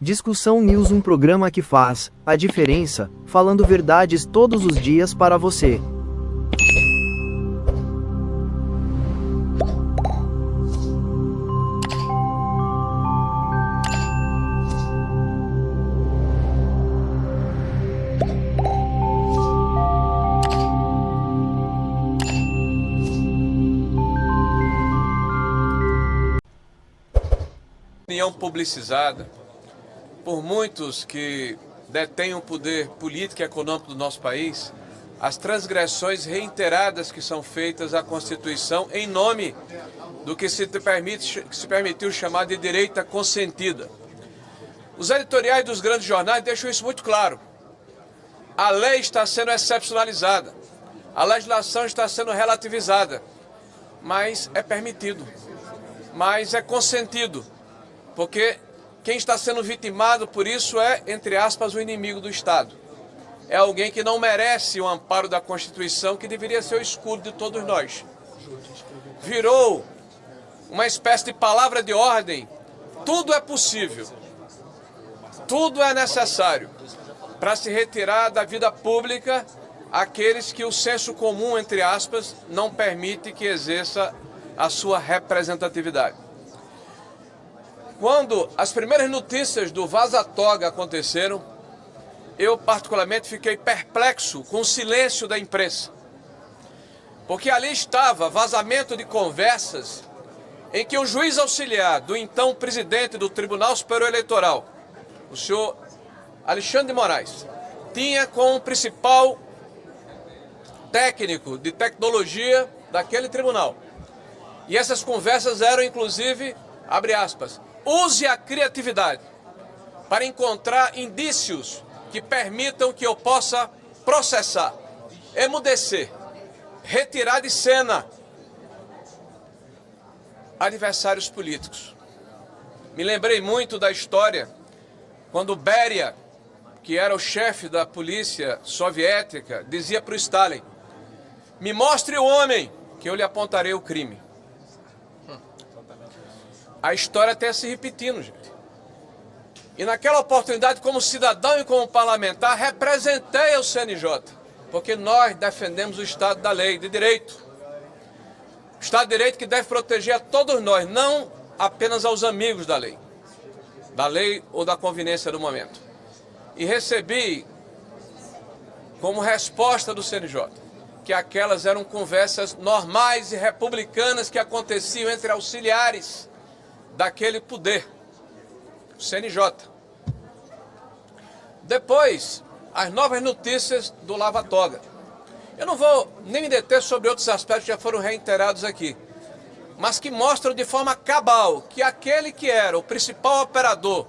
Discussão News, um programa que faz a diferença, falando verdades todos os dias para você. Opinião publicizada por muitos que detêm o poder político e econômico do nosso país, as transgressões reiteradas que são feitas à Constituição em nome do que se permitiu chamar de direita consentida. Os editoriais dos grandes jornais deixam isso muito claro. A lei está sendo excepcionalizada, a legislação está sendo relativizada, mas é permitido, mas é consentido. Porque quem está sendo vitimado por isso é, entre aspas, o inimigo do Estado. É alguém que não merece o amparo da Constituição, que deveria ser o escudo de todos nós. Virou uma espécie de palavra de ordem. Tudo é possível. Tudo é necessário para se retirar da vida pública aqueles que o senso comum, entre aspas, não permite que exerça a sua representatividade. Quando as primeiras notícias do vaza-toga aconteceram, eu particularmente fiquei perplexo com o silêncio da imprensa. Porque ali estava vazamento de conversas em que o juiz auxiliar do então presidente do Tribunal Superior Eleitoral, o senhor Alexandre de Moraes, tinha com o principal técnico de tecnologia daquele tribunal. E essas conversas eram, inclusive, abre aspas, use a criatividade para encontrar indícios que permitam que eu possa processar, emudecer, retirar de cena adversários políticos. Me lembrei muito da história quando Beria, que era o chefe da polícia soviética, dizia para o Stalin, me mostre o homem que eu lhe apontarei o crime. A história está se repetindo, gente. E naquela oportunidade, como cidadão e como parlamentar, representei o CNJ, porque nós defendemos o Estado da lei, de direito. O Estado de Direito que deve proteger a todos nós, não apenas aos amigos da lei ou da conveniência do momento. E recebi, como resposta do CNJ, que aquelas eram conversas normais e republicanas que aconteciam entre auxiliares daquele poder, o CNJ. Depois, as novas notícias do lava-toga. Eu não vou nem me deter sobre outros aspectos que já foram reiterados aqui, mas que mostram de forma cabal que aquele que era o principal operador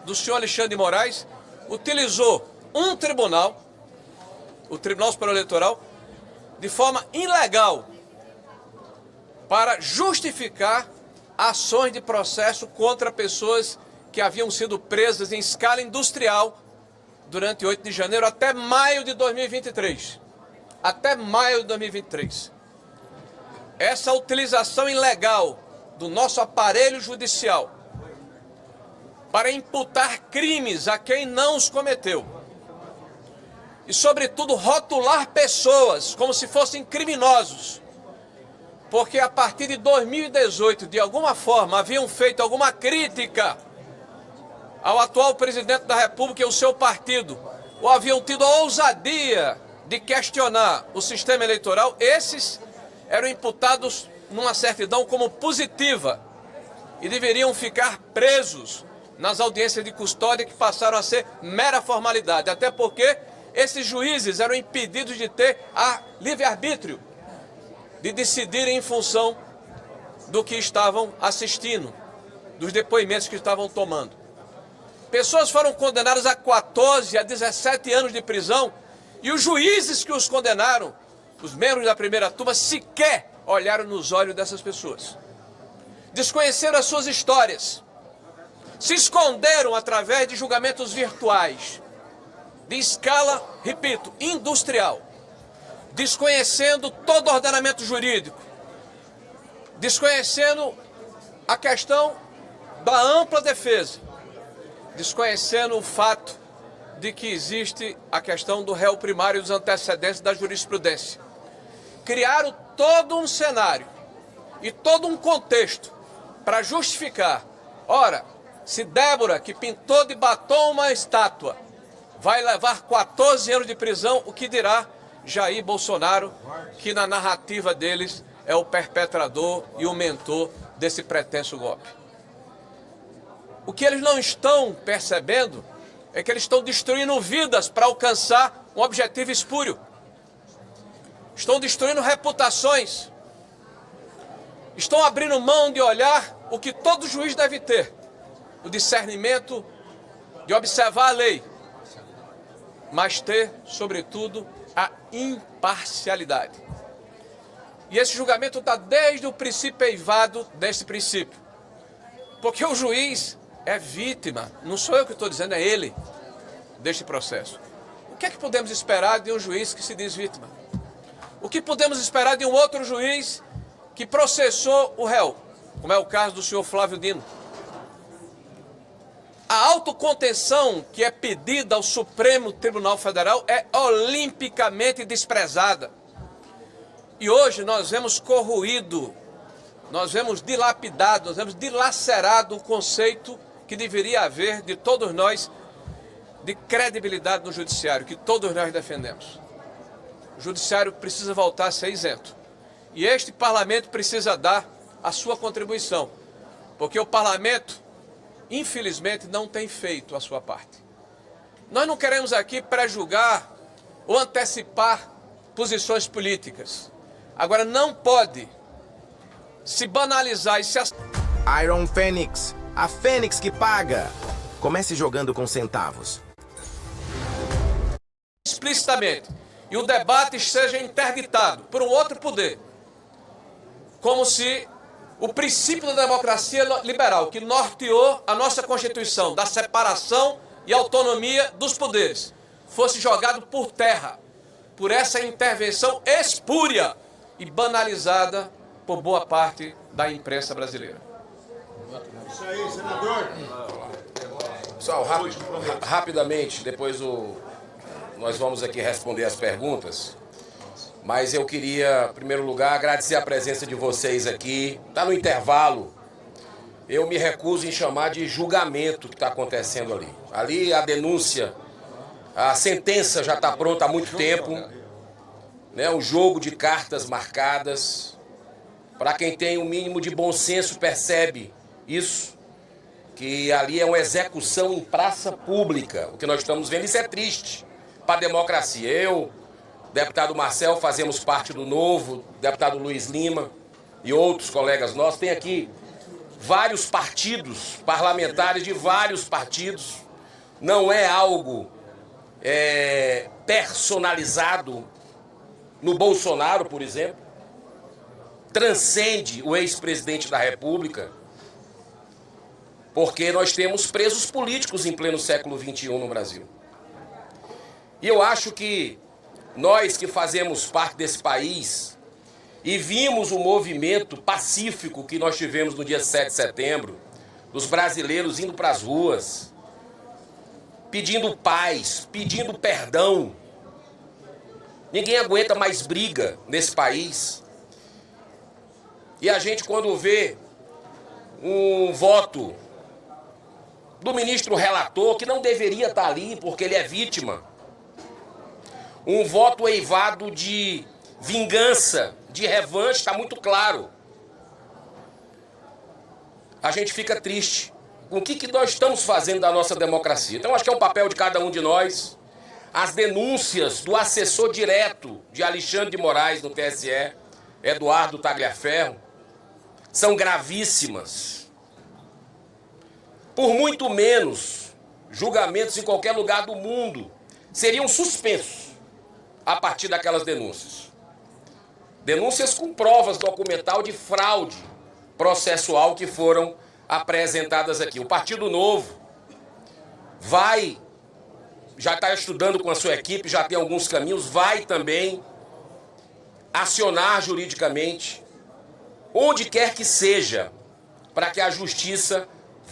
do senhor Alexandre de Moraes utilizou um tribunal, o Tribunal Superior Eleitoral, de forma ilegal para justificar ações de processo contra pessoas que haviam sido presas em escala industrial durante 8 de janeiro até maio de 2023. Até maio de 2023. Essa utilização ilegal do nosso aparelho judicial para imputar crimes a quem não os cometeu. E, sobretudo, rotular pessoas como se fossem criminosos. Porque a partir de 2018, de alguma forma, haviam feito alguma crítica ao atual presidente da República e ao seu partido, ou haviam tido a ousadia de questionar o sistema eleitoral, esses eram imputados numa certidão como positiva e deveriam ficar presos nas audiências de custódia que passaram a ser mera formalidade, até porque esses juízes eram impedidos de ter livre-arbítrio, de decidirem em função do que estavam assistindo, dos depoimentos que estavam tomando. Pessoas foram condenadas a 14, a 17 anos de prisão e os juízes que os condenaram, os membros da primeira turma, sequer olharam nos olhos dessas pessoas. Desconheceram as suas histórias, se esconderam através de julgamentos virtuais, de escala, repito, industrial, desconhecendo todo o ordenamento jurídico, desconhecendo a questão da ampla defesa, desconhecendo o fato de que existe a questão do réu primário e dos antecedentes da jurisprudência. Criaram todo um cenário e todo um contexto para justificar. Ora, se Débora, que pintou de batom uma estátua, vai levar 14 anos de prisão, o que dirá Jair Bolsonaro, que na narrativa deles é o perpetrador e o mentor desse pretenso golpe. O que eles não estão percebendo é que eles estão destruindo vidas para alcançar um objetivo espúrio. Estão destruindo reputações. Estão abrindo mão de olhar o que todo juiz deve ter. O discernimento de observar a lei. Mas ter, sobretudo, a imparcialidade. E esse julgamento está desde o princípio eivado desse princípio. Porque o juiz é vítima, não sou eu que estou dizendo, é ele, deste processo. O que é que podemos esperar de um juiz que se diz vítima? O que podemos esperar de um outro juiz que processou o réu, como é o caso do senhor Flávio Dino? A autocontenção que é pedida ao Supremo Tribunal Federal é olimpicamente desprezada. E hoje nós vemos corroído, nós vemos dilapidado, nós vemos dilacerado o conceito que deveria haver de todos nós de credibilidade no judiciário, que todos nós defendemos. O judiciário precisa voltar a ser isento. E este parlamento precisa dar a sua contribuição, porque o parlamento, infelizmente, não tem feito a sua parte. Nós não queremos aqui pré-julgar ou antecipar posições políticas. Agora, não pode se banalizar e se... Iron Fênix, a Fênix que paga. Comece jogando com centavos. explicitamente, e o debate seja interditado por um outro poder, como se o princípio da democracia liberal, que norteou a nossa Constituição, da separação e autonomia dos poderes, fosse jogado por terra, por essa intervenção espúria e banalizada por boa parte da imprensa brasileira. Isso aí, senador. Pessoal, rapidamente, depois nós vamos aqui responder as perguntas, mas eu queria, em primeiro lugar, agradecer a presença de vocês aqui. Está no intervalo, eu me recuso em chamar de julgamento o que está acontecendo ali. Ali a denúncia, a sentença já está pronta há muito tempo, né? Um jogo de cartas marcadas. Para quem tem o mínimo de bom senso percebe isso, que ali é uma execução em praça pública. O que nós estamos vendo, isso é triste para a democracia. Eu, deputado Marcel, fazemos parte do Novo, deputado Luiz Lima e outros colegas nossos. Tem aqui vários partidos, parlamentares de vários partidos. Não é algo personalizado no Bolsonaro, por exemplo. Transcende o ex-presidente da República, porque nós temos presos políticos em pleno século XXI no Brasil. E eu acho que nós que fazemos parte desse país e vimos o movimento pacífico que nós tivemos no dia 7 de setembro, dos brasileiros indo para as ruas, pedindo paz, pedindo perdão. Ninguém aguenta mais briga nesse país. E a gente, quando vê um voto do ministro relator, que não deveria estar ali porque ele é vítima, um voto eivado de vingança, de revanche, está muito claro. A gente fica triste com o que nós estamos fazendo da nossa democracia. Então, acho que é um papel de cada um de nós. As denúncias do assessor direto de Alexandre de Moraes no TSE, Eduardo Tagliaferro, são gravíssimas. Por muito menos, julgamentos em qualquer lugar do mundo seriam suspensos a partir daquelas denúncias. Denúncias com provas documental de fraude processual que foram apresentadas aqui. O Partido Novo já está estudando com a sua equipe, já tem alguns caminhos, vai também acionar juridicamente onde quer que seja, para que a justiça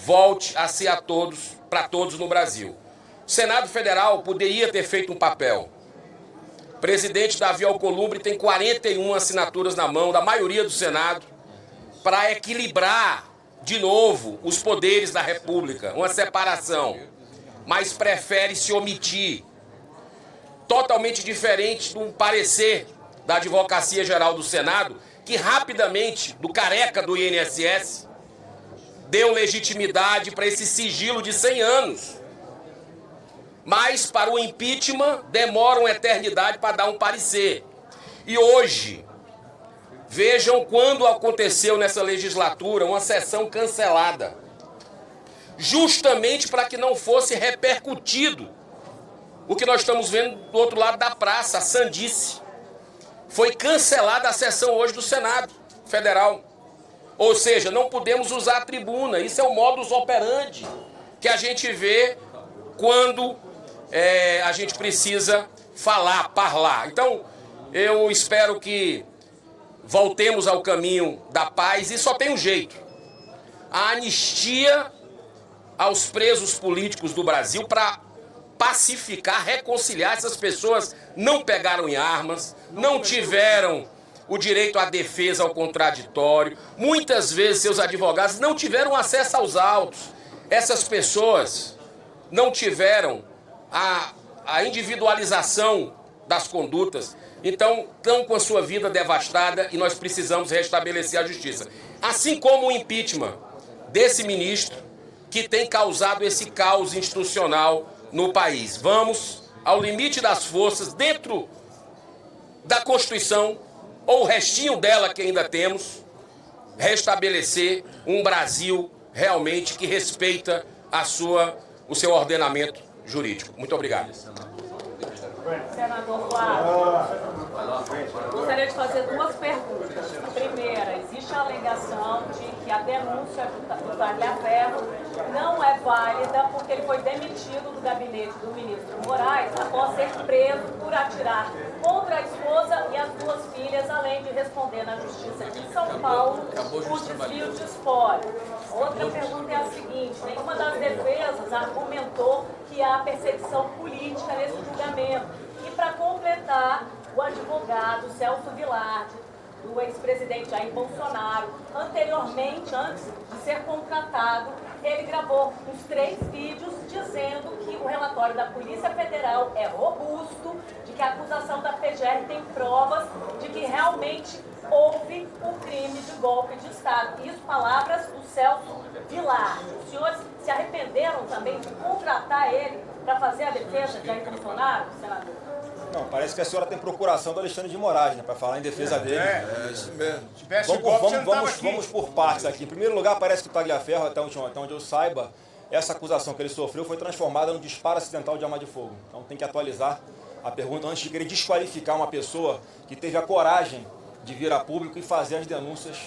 volte a ser a todos para todos no Brasil. O Senado Federal poderia ter feito um papel. O presidente Davi Alcolumbre tem 41 assinaturas na mão da maioria do Senado para equilibrar de novo os poderes da República, uma separação, mas prefere se omitir. Totalmente diferente do parecer da Advocacia Geral do Senado, que rapidamente, do careca do INSS, deu legitimidade para esse sigilo de 100 anos. Mas para o impeachment demora uma eternidade para dar um parecer. E hoje, vejam quando aconteceu nessa legislatura uma sessão cancelada, justamente para que não fosse repercutido o que nós estamos vendo do outro lado da praça, a sandice. Foi cancelada a sessão hoje do Senado Federal. Ou seja, não podemos usar a tribuna. Isso é o modus operandi que a gente vê quando a gente precisa falar, parlar. Então, eu espero que voltemos ao caminho da paz e só tem um jeito. A anistia aos presos políticos do Brasil para pacificar, reconciliar. Essas pessoas não pegaram em armas, não tiveram o direito à defesa ao contraditório. Muitas vezes seus advogados não tiveram acesso aos autos. Essas pessoas não tiveram a individualização das condutas. Então, estão com a sua vida devastada e nós precisamos restabelecer a justiça. Assim como o impeachment desse ministro que tem causado esse caos institucional no país. Vamos ao limite das forças, dentro da Constituição, ou o restinho dela que ainda temos, restabelecer um Brasil realmente que respeita o seu ordenamento jurídico. Muito obrigado. Senador Flávio, gostaria de fazer duas perguntas. A primeira, existe a alegação de que a denúncia do Tagliaferro não é válida porque ele foi demitido do gabinete do ministro Moraes após ser preso por atirar contra a esposa e as duas filhas, além de responder na Justiça de São Paulo por desvio de espólio. Outra pergunta é a seguinte: nenhuma das defesas argumentou que há perseguição política nesse julgamento. E para completar, o advogado Celso Vilardi, do ex-presidente Jair Bolsonaro, anteriormente, antes de ser contratado, ele gravou uns 3 vídeos dizendo que o relatório da Polícia Federal é robusto, de que a acusação da PGR tem provas de que realmente houve um crime de golpe de Estado. Isso, palavras do Celso Vilardi. Os senhores se arrependeram também de contratar ele para fazer a defesa de Jair Bolsonaro, senador? Não, parece que a senhora tem procuração do Alexandre de Moraes, né, para falar em defesa dele. É isso mesmo. Vamos por partes aqui. Em primeiro lugar, parece que o Tagliaferro, até onde eu saiba, essa acusação que ele sofreu foi transformada num disparo acidental de arma de fogo. Então tem que atualizar a pergunta antes de querer desqualificar uma pessoa que teve a coragem de vir a público e fazer as denúncias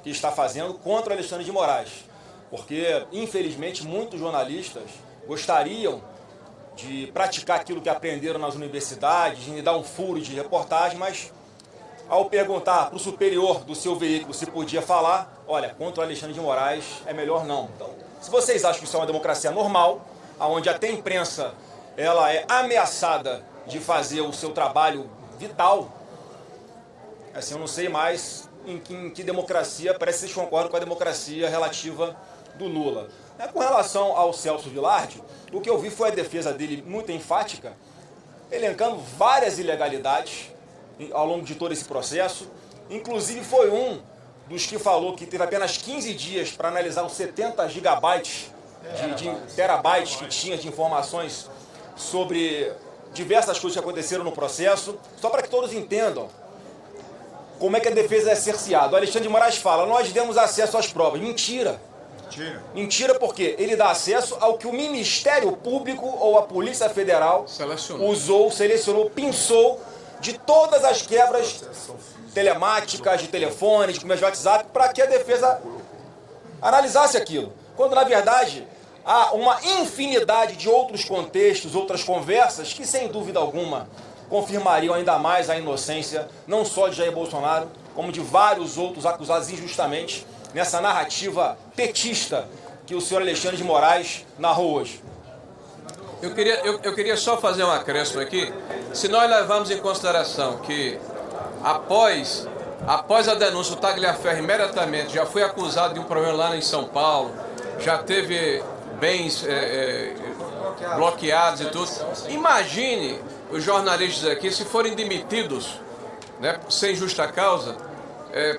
que está fazendo contra o Alexandre de Moraes. Porque, infelizmente, muitos jornalistas gostariam de praticar aquilo que aprenderam nas universidades, de dar um furo de reportagem, mas ao perguntar para o superior do seu veículo se podia falar, olha, contra o Alexandre de Moraes é melhor não. Então, se vocês acham que isso é uma democracia normal, onde até a imprensa ela é ameaçada de fazer o seu trabalho vital, assim, eu não sei mais em que democracia, parece que vocês concordam com a democracia relativa do Lula. Com relação ao Celso Vilardi, o que eu vi foi a defesa dele muito enfática, elencando várias ilegalidades ao longo de todo esse processo. Inclusive foi um dos que falou que teve apenas 15 dias para analisar os 70 gigabytes, de terabytes que tinha de informações sobre diversas coisas que aconteceram no processo, só para que todos entendam como é que a defesa é cerceada. O Alexandre de Moraes fala, nós demos acesso às provas. Mentira. Mentira porque ele dá acesso ao que o Ministério Público ou a Polícia Federal selecionou, pinçou de todas as quebras telemáticas, de telefone, de conversa de WhatsApp, para que a defesa analisasse aquilo. Quando, na verdade, há uma infinidade de outros contextos, outras conversas, que, sem dúvida alguma, confirmariam ainda mais a inocência, não só de Jair Bolsonaro, como de vários outros acusados injustamente nessa narrativa petista que o senhor Alexandre de Moraes narrou hoje. Eu queria só fazer um acréscimo aqui. Se nós levarmos em consideração que após a denúncia, o Tagliaferro imediatamente já foi acusado de um problema lá em São Paulo, já teve bens bloqueados e tudo. Imagine os jornalistas aqui, se forem demitidos, né, sem justa causa,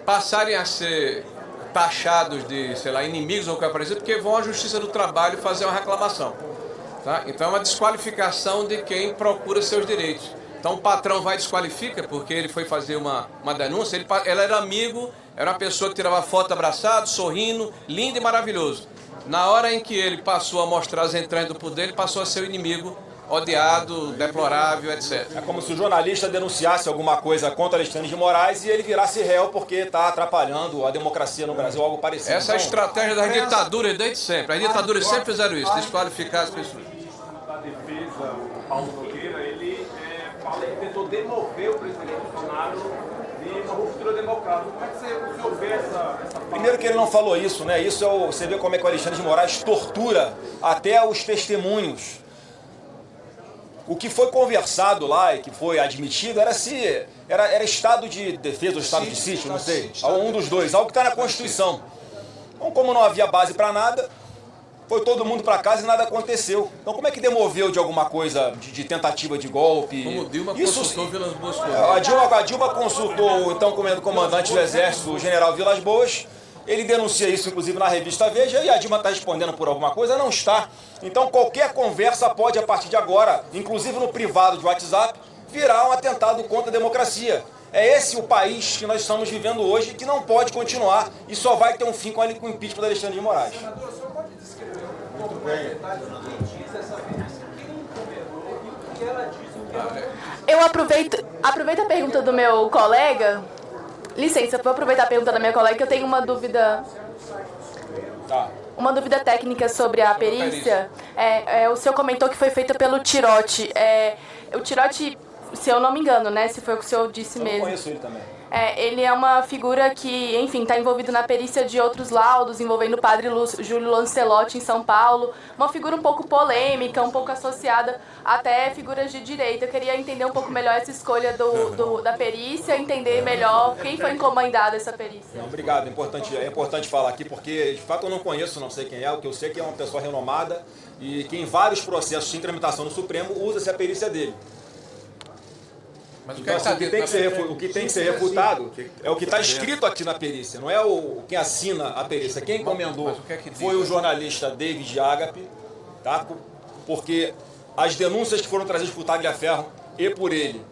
passarem a ser taxados de, sei lá, inimigos ou coisa parecida, porque vão à Justiça do Trabalho fazer uma reclamação. Tá? Então é uma desqualificação de quem procura seus direitos. Então o patrão vai e desqualifica porque ele foi fazer uma denúncia, ela era amigo, era uma pessoa que tirava foto abraçado, sorrindo, lindo e maravilhoso. Na hora em que ele passou a mostrar as entranhas do poder, ele passou a ser o inimigo, odiado, deplorável, etc. É como se o jornalista denunciasse alguma coisa contra Alexandre de Moraes e ele virasse réu porque está atrapalhando a democracia no Brasil, algo parecido. Essa é a estratégia das ditaduras desde sempre. As ditaduras sempre fizeram isso, desqualificar as pessoas. Da defesa, o Paulo Nogueira, ele tentou demover o presidente Bolsonaro de uma ruptura democrática. Como é que você vê essa Primeiro que ele não falou isso, né? Isso você vê como é que o Alexandre de Moraes tortura até os testemunhos. O que foi conversado lá e que foi admitido era estado de defesa ou estado de sítio, não sei. Um dos dois, algo que está na Constituição. Então, como não havia base para nada, foi todo mundo para casa e nada aconteceu. Então, como é que demoveu de alguma coisa, de tentativa de golpe? Como Dilma consultou Vilas Boas. A Dilma consultou o então comandante do Exército, o general Vilas Boas. Ele denuncia isso, inclusive, na revista Veja, e a Dilma está respondendo por alguma coisa? Não está. Então, qualquer conversa pode, a partir de agora, inclusive no privado de WhatsApp, virar um atentado contra a democracia. É esse o país que nós estamos vivendo hoje e que não pode continuar e só vai ter um fim com o impeachment do Alexandre de Moraes. Eu aproveito a pergunta do meu colega. Licença, vou aproveitar a pergunta da minha colega, que eu tenho uma dúvida. Uma dúvida técnica sobre a perícia. O senhor comentou que foi feita pelo Tirotti. O Tirotti, se eu não me engano, né? Se foi o que o senhor disse mesmo. Eu conheço ele também. Ele é uma figura que, enfim, está envolvido na perícia de outros laudos, envolvendo o padre Júlio Lancelotti em São Paulo. Uma figura um pouco polêmica, um pouco associada até figuras de direita. Eu queria entender um pouco melhor essa escolha da perícia, entender melhor quem foi encomendado essa perícia. Não, obrigado, é importante falar aqui, porque de fato eu não conheço, não sei quem é, o que eu sei é que é uma pessoa renomada e que em vários processos de tramitação no Supremo usa-se a perícia dele. Mas então, o que tem que ser refutado é o que está escrito aqui na perícia, não é quem assina a perícia. Quem encomendou foi o jornalista David Agape, tá? Porque as denúncias que foram trazidas por Tagliaferro e por ele,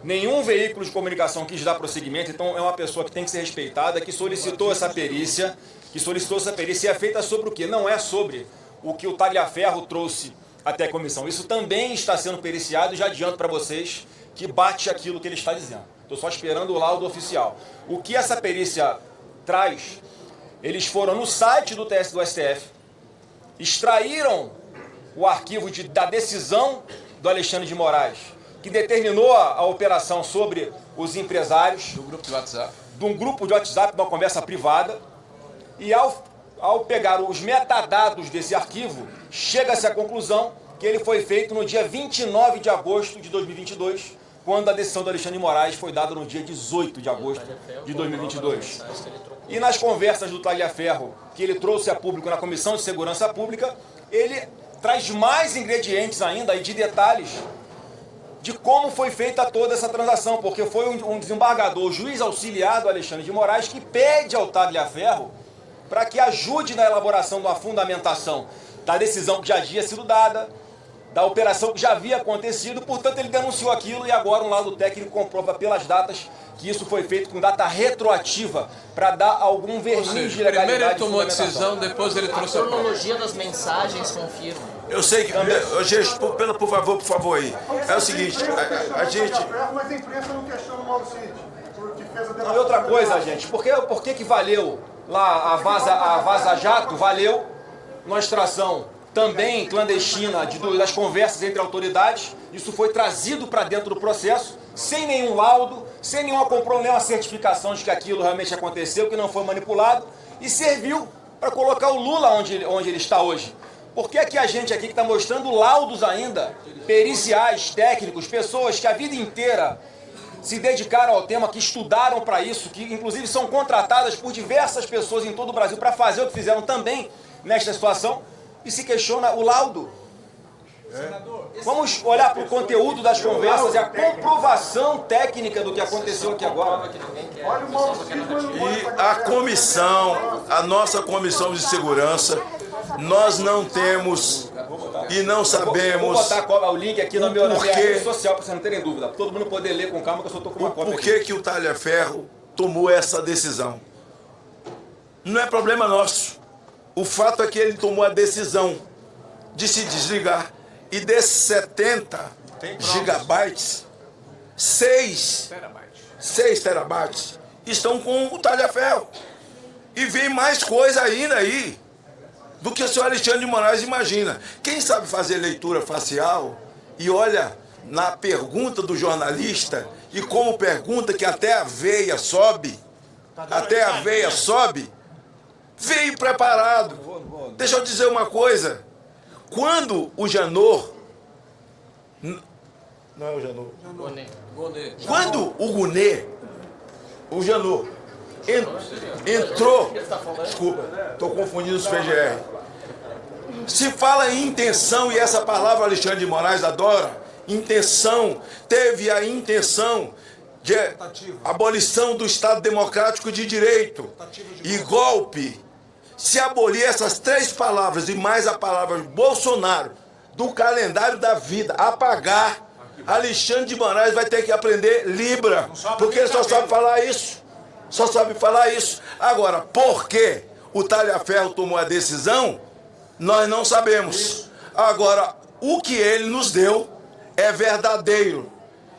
nenhum veículo de comunicação quis dar prosseguimento, então é uma pessoa que tem que ser respeitada, que solicitou essa perícia, e é feita sobre o quê? Não é sobre o que o Tagliaferro trouxe até a comissão. Isso também está sendo periciado e já adianto para vocês que bate aquilo que ele está dizendo. Estou só esperando o laudo oficial. O que essa perícia traz, eles foram no site do STF, extraíram o arquivo da decisão do Alexandre de Moraes, que determinou a operação sobre os empresários. Do grupo de WhatsApp. De um grupo de WhatsApp, de uma conversa privada. E ao pegar os metadados desse arquivo, chega-se à conclusão que ele foi feito no dia 29 de agosto de 2022, quando a decisão do Alexandre de Moraes foi dada no dia 18 de agosto de 2022. E nas conversas do Tagliaferro, que ele trouxe a público na Comissão de Segurança Pública, ele traz mais ingredientes ainda e de detalhes de como foi feita toda essa transação, porque foi um desembargador, o juiz auxiliar do Alexandre de Moraes, que pede ao Tagliaferro para que ajude na elaboração de uma fundamentação da decisão que já havia sido dada, da operação que já havia acontecido, portanto ele denunciou aquilo e agora um lado técnico comprova pelas datas que isso foi feito com data retroativa para dar algum verniz de legalidade. Primeiro ele tomou a decisão, depois ele trouxe a cronologia das mensagens confirma. Eu sei que... Gente, por favor aí. É o seguinte, a gente... Mas a imprensa não questiona o Mauro Cid, por defesa dela. E outra coisa, gente, por que valeu lá a Vaza Jato, valeu numa extração também clandestina das conversas entre autoridades, isso foi trazido para dentro do processo, sem nenhum laudo, sem nenhuma certificação de que aquilo realmente aconteceu, que não foi manipulado, e serviu para colocar o Lula onde ele está hoje. Por que é que a gente aqui que está mostrando laudos ainda, periciais, técnicos, pessoas que a vida inteira se dedicaram ao tema, que estudaram para isso, que inclusive são contratadas por diversas pessoas em todo o Brasil para fazer o que fizeram também nesta situação, e se questiona o laudo? Vamos olhar para o conteúdo das conversas e a comprovação técnica do que aconteceu aqui agora. E a comissão, a nossa comissão de segurança, nós não temos e não sabemos. Vou botar o link aqui na minha rede social para vocês não terem dúvida, para todo mundo poder ler com calma, que eu só estou com uma cópia. Por que o Talhaferro tomou essa decisão? Não é problema nosso. O fato é que ele tomou a decisão de se desligar. E desses 70 gigabytes, 6 terabytes estão com o Talhaferro. E vem mais coisa ainda aí do que o senhor Alexandre de Moraes imagina. Quem sabe fazer leitura facial e olha na pergunta do jornalista e como pergunta que até a veia sobe, veio preparado. Deixa eu dizer uma coisa. Quando o Janot... Não é o Janot. Quando o Gunê, o Janot, entrou... Desculpa, estou confundindo os PGR. Se fala em intenção, e essa palavra Alexandre de Moraes adora, intenção, teve a intenção de abolição do Estado Democrático de Direito e golpe. Se abolir essas 3 palavras e mais a palavra Bolsonaro do calendário da vida, apagar, Alexandre de Moraes vai ter que aprender Libra, porque ele só sabe falar isso. Só sabe falar isso. Agora, por que o Talhaferro tomou a decisão, nós não sabemos. Agora, o que ele nos deu é verdadeiro.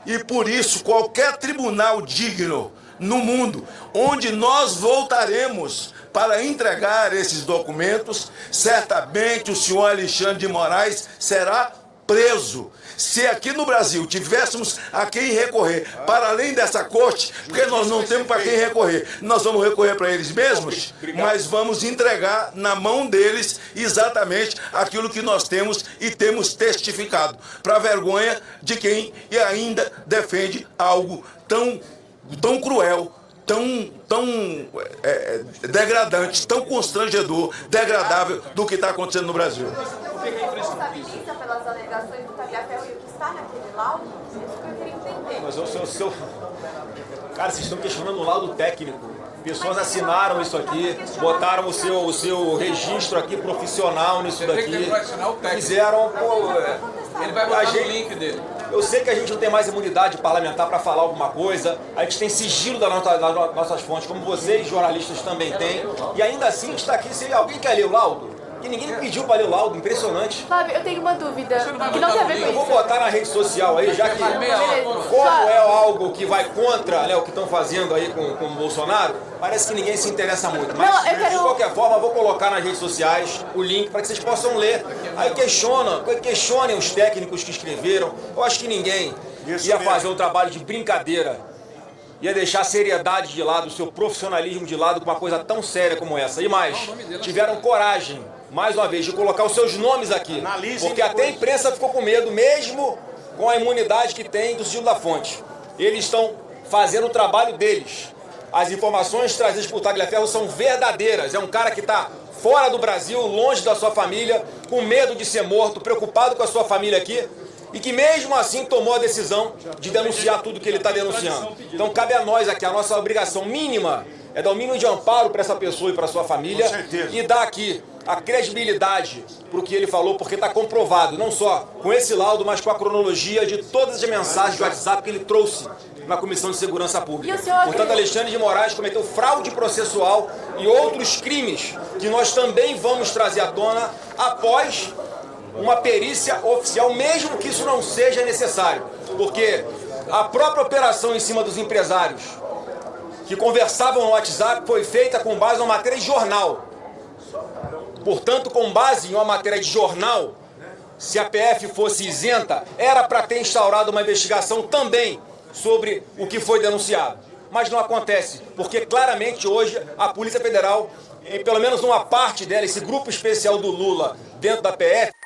E por isso, qualquer tribunal digno no mundo, onde nós voltaremos para entregar esses documentos, certamente o senhor Alexandre de Moraes será preso. Se aqui no Brasil tivéssemos a quem recorrer, para além dessa corte, porque nós não temos para quem recorrer, nós vamos recorrer para eles mesmos, mas vamos entregar na mão deles exatamente aquilo que nós temos e temos testificado, para a vergonha de quem ainda defende algo tão cruel, tão degradante, tão constrangedor, degradável do que está acontecendo no Brasil. Você responsabiliza pelas alegações do Talhaferro e o que está naquele laudo? Isso que eu queria entender. Mas cara, vocês estão questionando o laudo técnico. Pessoas assinaram isso aqui, botaram o seu registro aqui profissional nisso daqui. Fizeram, ele vai botar o link dele. Eu sei que a gente não tem mais imunidade parlamentar para falar alguma coisa, a gente tem sigilo das nossas fontes, como vocês, jornalistas, também têm, e ainda assim está aqui. Se alguém quer ler o laudo, que ninguém me pediu para ler o laudo, impressionante. Flávio, eu tenho uma dúvida, que não tem a ver com isso. Eu vou botar na rede social aí, já que como é algo que vai contra, né, o que estão fazendo aí com o Bolsonaro, parece que ninguém se interessa muito. Mas, de qualquer forma, eu vou colocar nas redes sociais o link para que vocês possam ler. Aí questionem os técnicos que escreveram. Eu acho que ninguém ia fazer um trabalho de brincadeira, ia deixar a seriedade de lado, o seu profissionalismo de lado com uma coisa tão séria como essa. E mais, tiveram coragem, mais uma vez, de colocar os seus nomes aqui, porque até a imprensa ficou com medo, mesmo com a imunidade que tem do sigilo da fonte. Eles estão fazendo o trabalho deles. As informações trazidas por Talhaferro são verdadeiras. É um cara que está fora do Brasil, longe da sua família, com medo de ser morto, preocupado com a sua família aqui, e que mesmo assim tomou a decisão de denunciar tudo que ele está denunciando. Então cabe a nós aqui, a nossa obrigação mínima é dar o mínimo de amparo para essa pessoa e para sua família e dar aqui a credibilidade para o que ele falou, porque está comprovado, não só com esse laudo, mas com a cronologia de todas as mensagens de WhatsApp que ele trouxe na Comissão de Segurança Pública. Portanto, Alexandre de Moraes cometeu fraude processual e outros crimes que nós também vamos trazer à tona após uma perícia oficial, mesmo que isso não seja necessário, porque a própria operação em cima dos empresários que conversavam no WhatsApp foi feita com base numa matéria de jornal. Portanto, com base em uma matéria de jornal, se a PF fosse isenta, era para ter instaurado uma investigação também sobre o que foi denunciado. Mas não acontece, porque claramente hoje a Polícia Federal, pelo menos uma parte dela, esse grupo especial do Lula, dentro da PF